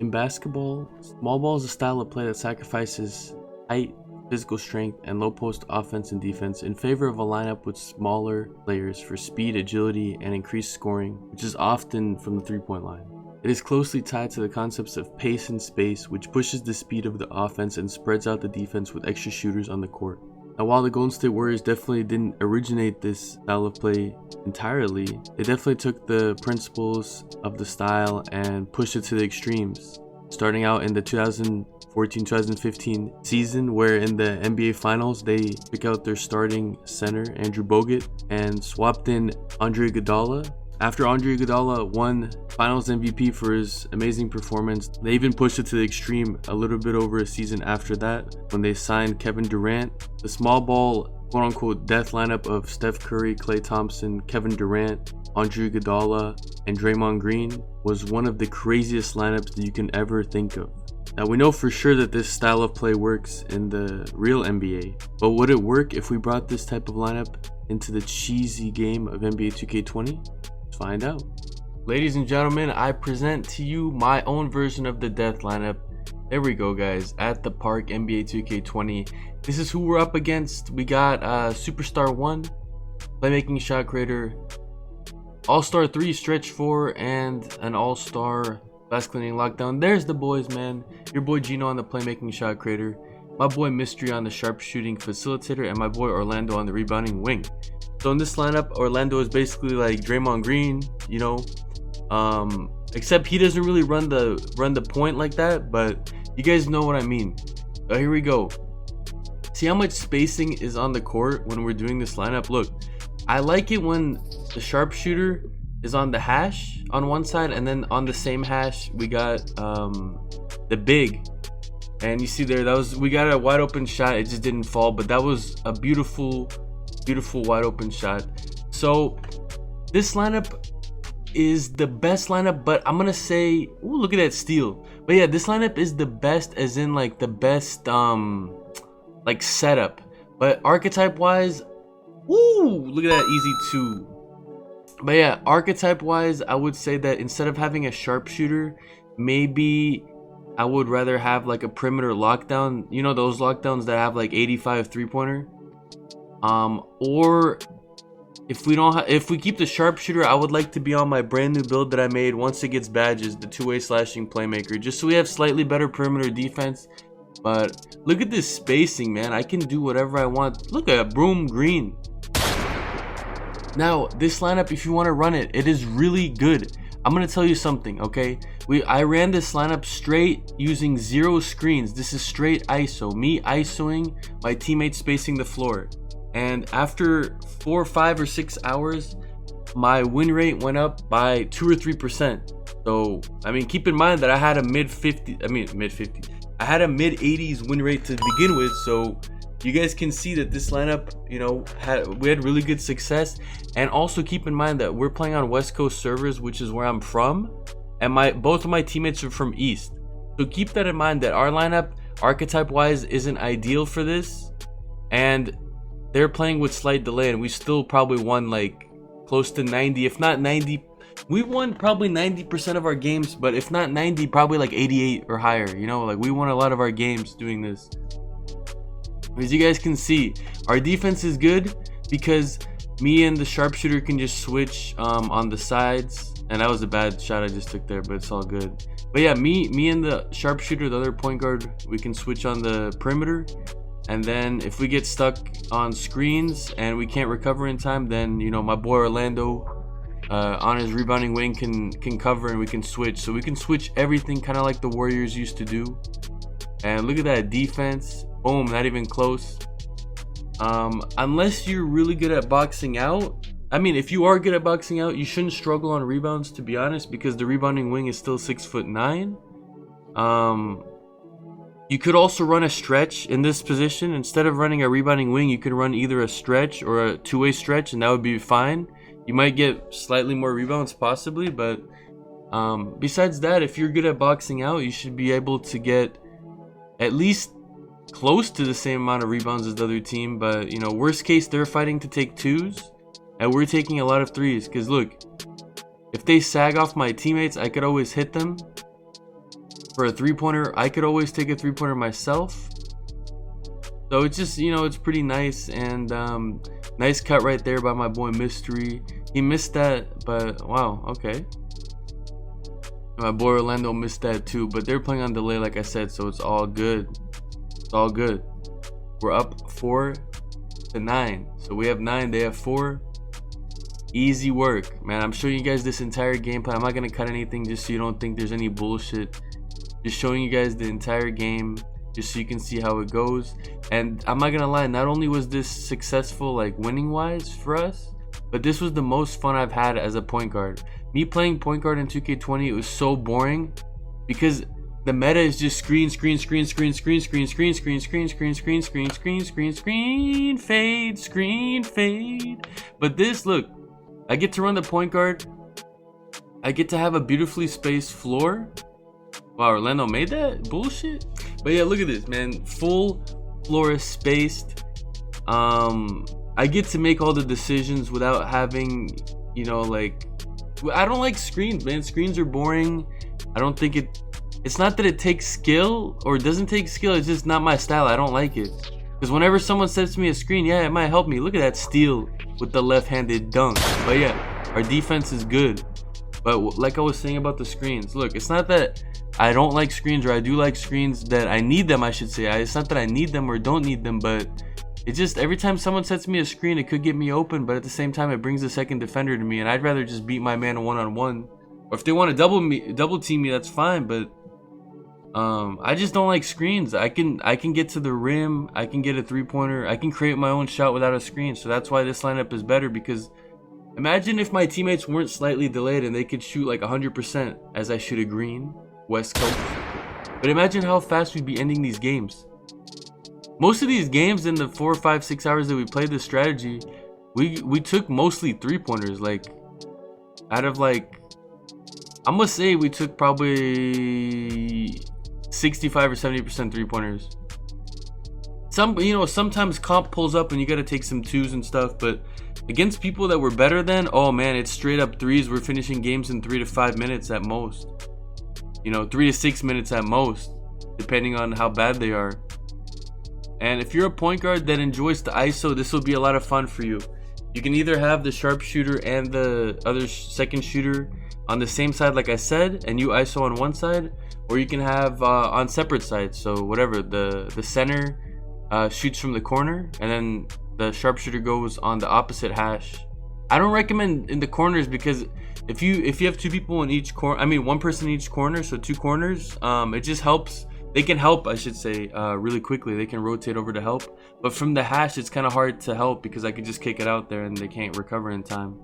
In basketball, small ball is a style of play that sacrifices height, physical strength, and low post offense and defense in favor of a lineup with smaller players for speed, agility, and increased scoring, which is often from the three-point line. It is closely tied to the concepts of pace and space, which pushes the speed of the offense and spreads out the defense with extra shooters on the court. Now, while the Golden State Warriors definitely didn't originate this style of play entirely, they definitely took the principles of the style and pushed it to the extremes. Starting out in the 2014-2015 season, where in the NBA Finals they pick out their starting center, Andrew Bogut, and swapped in Andre Iguodala. After Andre Iguodala won Finals MVP for his amazing performance, they even pushed it to the extreme a little bit over a season after that when they signed Kevin Durant. The small ball, quote-unquote, death lineup of Steph Curry, Klay Thompson, Kevin Durant, Andre Iguodala, and Draymond Green was one of the craziest lineups that you can ever think of. Now, we know for sure that this style of play works in the real NBA, but would it work if we brought this type of lineup into the cheesy game of NBA 2K20? Let's find out. Ladies and gentlemen, I present to you my own version of the death lineup. There we go, guys, at the park, NBA 2K20. This is who we're up against. We got Superstar 1, Playmaking Shot Creator, All-Star 3, Stretch 4, and an All-Star Fast Cleaning Lockdown. There's the boys, man. Your boy Gino on the Playmaking Shot Creator, my boy Mystery on the Sharpshooting Facilitator, and my boy Orlando on the Rebounding Wing. So in this lineup, Orlando is basically like Draymond Green, you know, except he doesn't really run the point like that, but you guys know what I mean. Here we go. See how much spacing is on the court when we're doing this lineup? Look, I like it when the sharpshooter is on the hash on one side, and then on the same hash we got the big. And you see there, we got a wide open shot. It just didn't fall, but that was a beautiful wide open shot. So this lineup is the best lineup, but I'm gonna say, ooh, look at that steal. But yeah, this lineup is the best, as in like the best like setup. But archetype wise, ooh, look at that easy 2. But yeah, archetype wise, I would say that instead of having a sharpshooter, maybe I would rather have like a perimeter lockdown. You know, those lockdowns that have like 85 3-pointer. Or if we keep the sharpshooter, I would like to be on my brand new build that I made once it gets badges, the two-way slashing playmaker, just so we have slightly better perimeter defense. But look at this spacing, man. I can do whatever I want. Look at Broom Green. Now, this lineup, if you want to run it, it is really good. I'm going to tell you something, okay? I ran this lineup straight using 0 screens. This is straight ISO. Me ISOing, my teammates spacing the floor. And after 4, 5, or 6 hours, my win rate went up by 2 or 3%. So, I mean, keep in mind that I had a I had a mid-80s win rate to begin with. So you guys can see that this lineup, you know, we had really good success. And also keep in mind that we're playing on West Coast servers, which is where I'm from, and both of my teammates are from East. So keep that in mind, that our lineup, archetype wise, isn't ideal for this, and they're playing with slight delay, and we still probably won like close to 90, if not 90. We won probably 90% of our games, but if not 90, probably like 88 or higher. You know, like we won a lot of our games doing this. As you guys can see, our defense is good because me and the sharpshooter can just switch on the sides. And that was a bad shot I just took there, but it's all good. But yeah, me and the sharpshooter, the other point guard, we can switch on the perimeter. And then if we get stuck on screens and we can't recover in time, then, you know, my boy Orlando on his rebounding wing can cover, and we can switch. So we can switch everything, kind of like the Warriors used to do. And look at that defense. Boom, not even close. Unless you're really good at boxing out. I mean, if you are good at boxing out, you shouldn't struggle on rebounds, to be honest, because the rebounding wing is still 6'9". You could also run a stretch in this position. Instead of running a rebounding wing, you could run either a stretch or a two-way stretch, and that would be fine. You might get slightly more rebounds possibly, but besides that, if you're good at boxing out, you should be able to get at least close to the same amount of rebounds as the other team. But, you know, worst case, they're fighting to take 2s, and we're taking a lot of 3s. Because look, if they sag off my teammates, I could always hit them for a three-pointer. I could always take a three-pointer myself. So it's just, you know, it's pretty nice. And nice cut right there by my boy Mystery. He missed that, but wow, okay. My boy Orlando missed that too, but they're playing on delay like I said, so it's all good. It's all good. We're up 4-9. So we have 9, they have 4. Easy work, man. I'm showing you guys this entire gameplay. I'm not gonna cut anything just so you don't think there's any bullshit. Just showing you guys the entire game just so you can see how it goes. And I'm not gonna lie, not only was this successful like winning wise for us, but this was the most fun I've had as a point guard. Me playing point guard in 2K20, it was so boring because the meta is just screen, fade, screen, fade. But this, look, I get to run the point guard. I get to have a beautifully spaced floor. Wow, Orlando made that bullshit. But yeah, look at this, man. Full floor is spaced. I get to make all the decisions without having, you know, like, I don't like screens, man. Screens are boring. I don't think it's not that it takes skill or it doesn't take skill. It's just not my style. I don't like it. Because whenever someone sets me a screen, yeah, it might help me. Look at that steal with the left-handed dunk. But yeah, our defense is good. But like I was saying about the screens, look, it's not that I don't like screens, or I do like screens, that I need them, I should say. It's not that I need them or don't need them, but it just, every time someone sets me a screen, it could get me open, but at the same time, it brings a second defender to me, and I'd rather just beat my man one-on-one. Or if they want to double team me, that's fine, but I just don't like screens. I can get to the rim, I can get a three-pointer, I can create my own shot without a screen. So that's why this lineup is better, because imagine if my teammates weren't slightly delayed and they could shoot like 100% as I shoot a green West Coast. But imagine how fast we'd be ending these games. Most of these games in the 4, 5, 6 hours that we played this strategy, we took mostly three-pointers. Like, out of like, I'm gonna say we took probably 65 or 70% three-pointers. You know, sometimes comp pulls up and you gotta take some twos and stuff, but against people that were better than, oh man, it's straight up threes. We're finishing games in 3 to 5 minutes at most. You know, 3 to 6 minutes at most, depending on how bad they are. And if you're a point guard that enjoys the ISO, this will be a lot of fun for you. You can either have the sharpshooter and the other second shooter on the same side, like I said, and you ISO on one side, or you can have on separate sides. So whatever, the center shoots from the corner, and then the sharpshooter goes on the opposite hash. I don't recommend in the corners, because if you have two people in each corner, I mean one person in each corner, so 2 corners, it just helps. They can help, I should say, really quickly. They can rotate over to help. But from the hash, it's kind of hard to help because I could just kick it out there and they can't recover in time.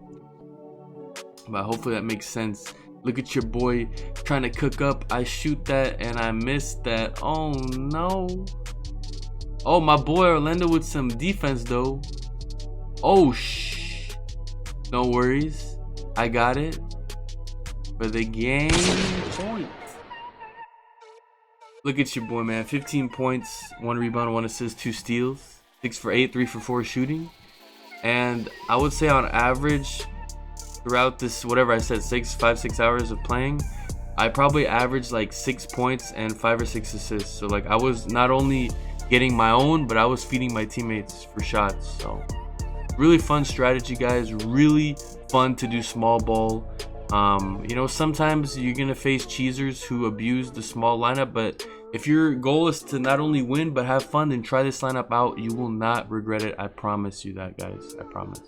But hopefully that makes sense. Look at your boy trying to cook up. I shoot that and I missed that. Oh no. Oh, my boy Orlando with some defense though. Oh shh. No worries. I got it. For the game point. Look at your boy, man. 15 points, 1 rebound, 1 assist, 2 steals, 6 for 8, 3 for 4 shooting. And I would say on average, throughout this, whatever I said, 5, 6 hours of playing, I probably averaged like 6 points and 5 or 6 assists. So like I was not only getting my own, but I was feeding my teammates for shots. So really fun strategy, guys. Really fun to do small ball. You know, sometimes you're gonna face cheesers who abuse the small lineup, but if your goal is to not only win but have fun, then try this lineup out. You will not regret it. I promise you that, guys. I promise.